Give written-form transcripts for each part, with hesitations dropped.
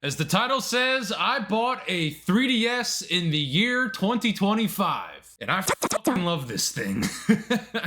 As the title says, I bought a 3DS in the year 2025. And I fucking love this thing.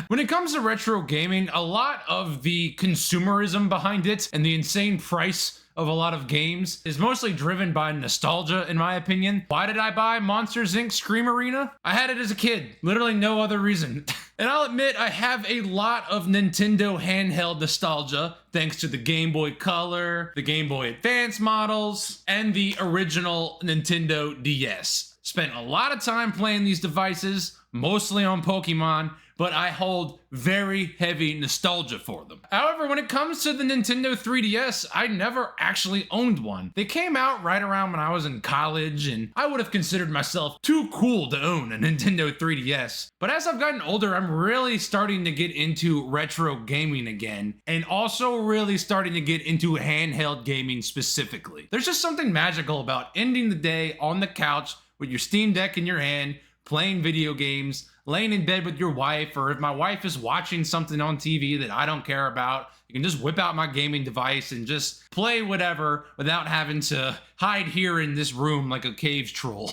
When it comes to retro gaming, a lot of the consumerism behind it and the insane price of a lot of games is mostly driven by nostalgia, in my opinion. Why did I buy Monsters Inc. Scream Arena? I had it as a kid, literally no other reason. And I'll admit I have a lot of Nintendo handheld nostalgia, thanks to the Game Boy Color, the Game Boy Advance models, and the original Nintendo DS. Spent a lot of time playing these devices, mostly on Pokemon, but I hold very heavy nostalgia for them. However, when it comes to the Nintendo 3DS, I never actually owned one. They came out right around when I was in college, and I would have considered myself too cool to own a Nintendo 3DS. But as I've gotten older, I'm really starting to get into retro gaming again, and also really starting to get into handheld gaming specifically. There's just something magical about ending the day on the couch with your Steam Deck in your hand, playing video games, laying in bed with your wife, or if my wife is watching something on TV that I don't care about, you can just whip out my gaming device and just play whatever without having to hide here in this room like a cave troll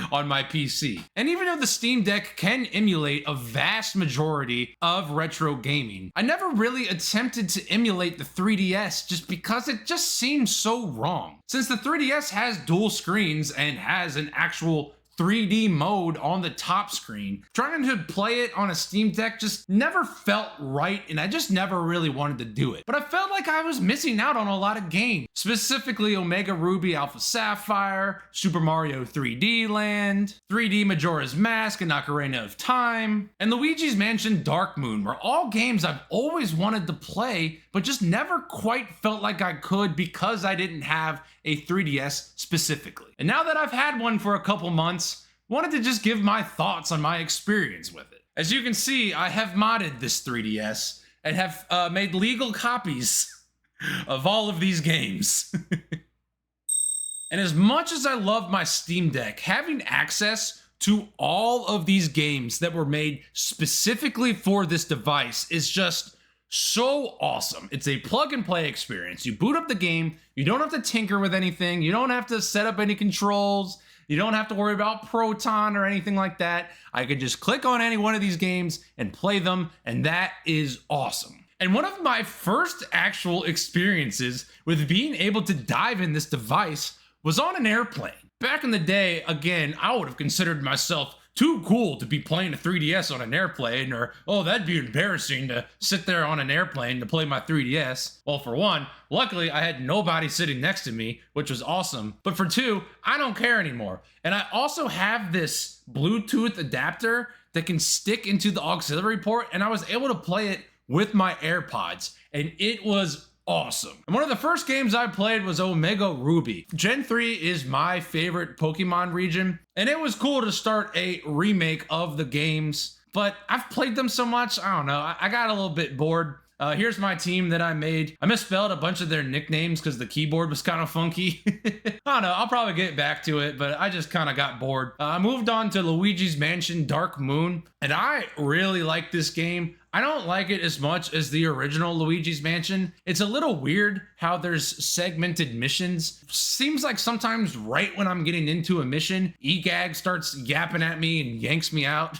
on my PC. And even though the Steam Deck can emulate a vast majority of retro gaming, I never really attempted to emulate the 3DS just because it just seems so wrong. Since the 3DS has dual screens and has an actual 3D mode on the top screen, trying to play it on a Steam Deck just never felt right, and I just never really wanted to do it. But I felt like I was missing out on a lot of games, specifically Omega Ruby Alpha Sapphire, Super Mario 3D Land, 3D Majora's Mask and Ocarina of Time, and Luigi's Mansion Dark Moon were all games I've always wanted to play, but just never quite felt like I could because I didn't have a 3DS specifically. And now that I've had one for a couple months, wanted to just give my thoughts on my experience with it. As you can see, I have modded this 3DS and have made legal copies of all of these games. And as much as I love my Steam Deck, having access to all of these games that were made specifically for this device is just so awesome. It's a plug and play experience. You boot up the game, you don't have to tinker with anything, you don't have to set up any controls, you don't have to worry about Proton or anything like that. I could just click on any one of these games and play them, and that is awesome. And one of my first actual experiences with being able to dive in this device was on an airplane. Back in the day, again, I would have considered myself too cool to be playing a 3DS on an airplane, or, oh, that'd be embarrassing to sit there on an airplane to play my 3DS. Well, for one, luckily I had nobody sitting next to me, which was awesome. But for two, I don't care anymore. And I also have this Bluetooth adapter that can stick into the auxiliary port, and I was able to play it with my AirPods, and it was awesome. And one of the first games I played was Omega Ruby. Gen 3 is my favorite Pokemon region, and it was cool to start a remake of the games, but I've played them so much, I don't know, I got a little bit bored. Here's my team that I made. I misspelled a bunch of their nicknames because the keyboard was kind of funky. I don't know, I'll probably get back to it, but I just kind of got bored. I moved on to Luigi's Mansion Dark Moon, and I really like this game. I don't like it as much as the original Luigi's Mansion. It's a little weird how there's segmented missions. Seems like sometimes right when I'm getting into a mission, EGAG starts yapping at me and yanks me out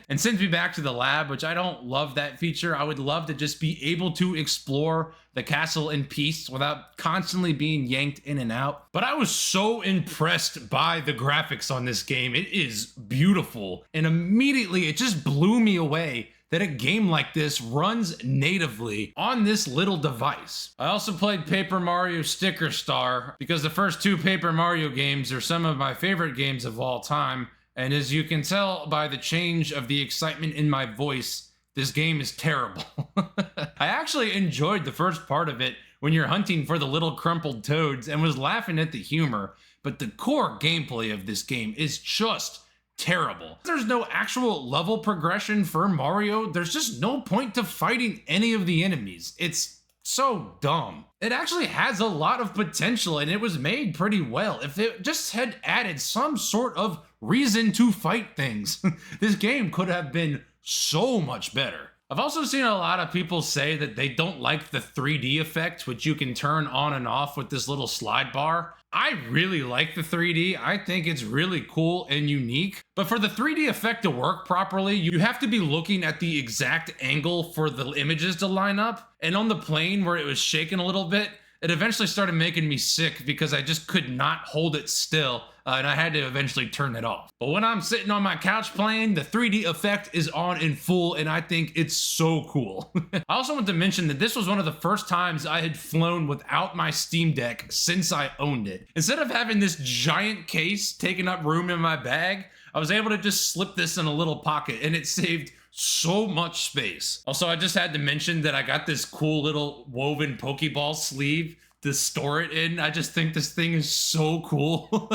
and sends me back to the lab, which I don't love that feature. I would love to just be able to explore the castle in peace without constantly being yanked in and out. But I was so impressed by the graphics on this game. It is beautiful, and immediately it just blew me away that a game like this runs natively on this little device. I also played Paper Mario Sticker Star because the first two Paper Mario games are some of my favorite games of all time, and as you can tell by the change of the excitement in my voice, this game is terrible. I actually enjoyed the first part of it when you're hunting for the little crumpled toads and was laughing at the humor, but the core gameplay of this game is just terrible. There's no actual level progression for Mario. There's just no point to fighting any of the enemies. It's so dumb. It actually has a lot of potential, and it was made pretty well. If it just had added some sort of reason to fight things, this game could have been so much better. I've also seen a lot of people say that they don't like the 3D effect, which you can turn on and off with this little slide bar. I really like the 3D. I think it's really cool and unique. But for the 3D effect to work properly, you have to be looking at the exact angle for the images to line up. And on the plane where it was shaking a little bit, it eventually started making me sick because I just could not hold it still, and I had to eventually turn it off. But when I'm sitting on my couch playing, the 3D effect is on in full, and I think it's so cool. I also want to mention that this was one of the first times I had flown without my Steam Deck since I owned it. Instead of having this giant case taking up room in my bag, I was able to just slip this in a little pocket, and it saved so much space. Also, I just had to mention that I got this cool little woven Pokeball sleeve to store it in. I just think this thing is so cool.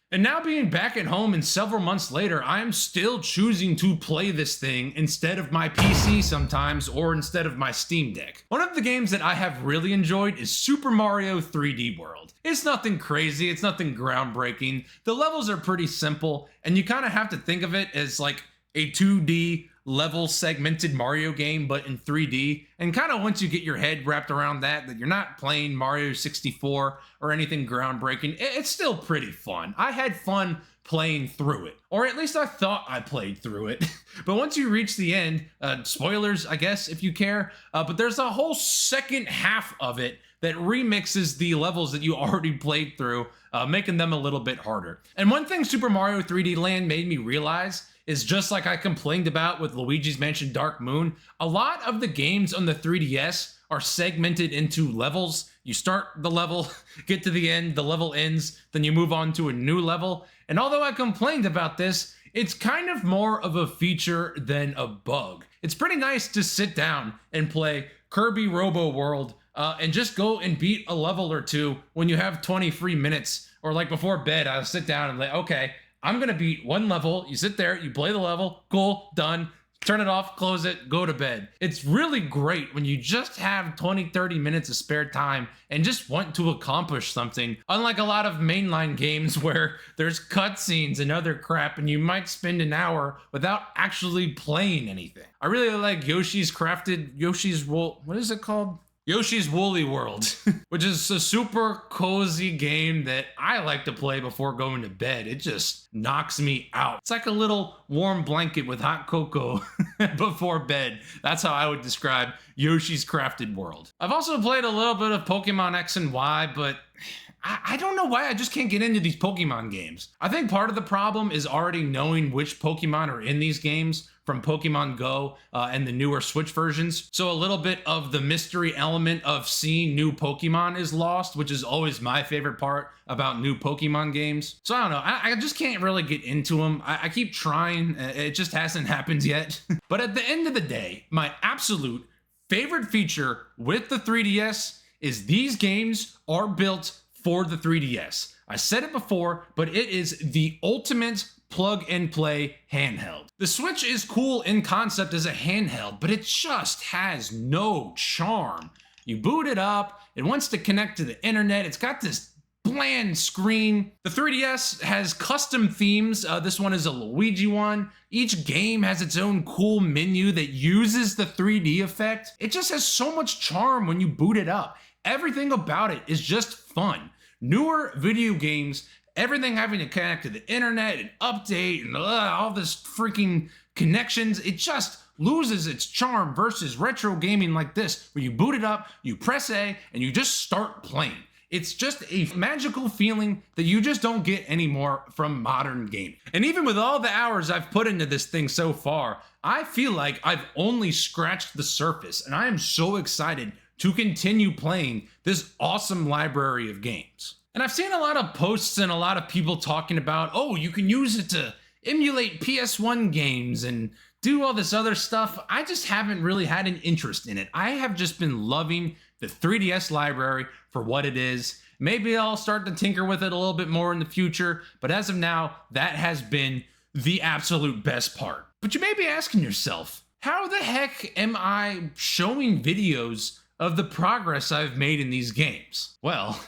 And now being back at home and several months later, I am still choosing to play this thing instead of my PC sometimes, or instead of my Steam Deck. One of the games that I have really enjoyed is Super Mario 3D World. It's nothing crazy, it's nothing groundbreaking. The levels are pretty simple, and you kind of have to think of it as like a 2D level segmented Mario game, but in 3D. And kind of once you get your head wrapped around that you're not playing Mario 64 or anything groundbreaking, it's still pretty fun. I had fun playing through it, or at least I thought I played through it. But once you reach the end, spoilers, I guess, if you care, but there's a whole second half of it that remixes the levels that you already played through, making them a little bit harder. And one thing Super Mario 3D Land made me realize is, just like I complained about with Luigi's Mansion Dark Moon, a lot of the games on the 3DS are segmented into levels. You start the level, get to the end, the level ends, then you move on to a new level. And although I complained about this, it's kind of more of a feature than a bug. It's pretty nice to sit down and play Kirby Robo World and just go and beat a level or two when you have 20 free minutes. Or like before bed, I'll sit down and like, okay, I'm gonna beat one level. You sit there, you play the level, cool, done. Turn it off, close it, go to bed. It's really great when you just have 20, 30 minutes of spare time and just want to accomplish something. Unlike a lot of mainline games where there's cutscenes and other crap and you might spend an hour without actually playing anything. I really like what is it called? Yoshi's Woolly World, which is a super cozy game that I like to play before going to bed. It just knocks me out. It's like a little warm blanket with hot cocoa before bed. That's how I would describe Yoshi's Crafted World. I've also played a little bit of Pokemon X and Y, but I don't know why I just can't get into these Pokemon games. I think part of the problem is already knowing which Pokemon are in these games from Pokemon Go and the newer Switch versions. So a little bit of the mystery element of seeing new Pokemon is lost, which is always my favorite part about new Pokemon games. So I don't know, I just can't really get into them. I keep trying, it just hasn't happened yet. But at the end of the day, my absolute favorite feature with the 3DS is these games are built for the 3DS. I said it before, but it is the ultimate plug and play handheld. The Switch is cool in concept as a handheld, but it just has no charm. You boot it up, it wants to connect to the internet, it's got this bland screen. The 3DS has custom themes. This one is a Luigi one. Each game has its own cool menu that uses the 3D effect. It just has so much charm when you boot it up. Everything about it is just fun. Newer video games, everything having to connect to the internet and update and all this freaking connections, it just loses its charm versus retro gaming like this, where you boot it up, you press A, and you just start playing. It's just a magical feeling that you just don't get anymore from modern gaming. And even with all the hours I've put into this thing so far, I feel like I've only scratched the surface, and I am so excited to continue playing this awesome library of games. And I've seen a lot of posts and a lot of people talking about, oh, you can use it to emulate PS1 games and do all this other stuff. I just haven't really had an interest in it. I have just been loving the 3DS library for what it is. Maybe I'll start to tinker with it a little bit more in the future, but as of now, that has been the absolute best part. But you may be asking yourself, how the heck am I showing videos of the progress I've made in these games? Well,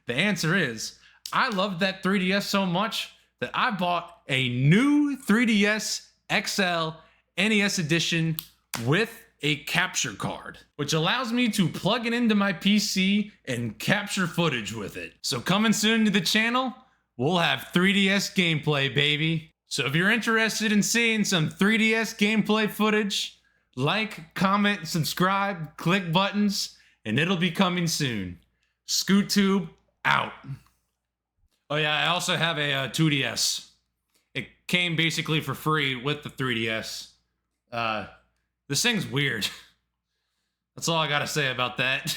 the answer is, I love that 3DS so much that I bought a new 3DS XL NES edition with a capture card, which allows me to plug it into my PC and capture footage with it. So coming soon to the channel, we'll have 3DS gameplay, baby. So if you're interested in seeing some 3DS gameplay footage, like, comment, subscribe, click buttons, and it'll be coming soon. ScootTube out. Oh yeah, I also have a 2DS. It came basically for free with the 3DS. This thing's weird. That's all I gotta say about that.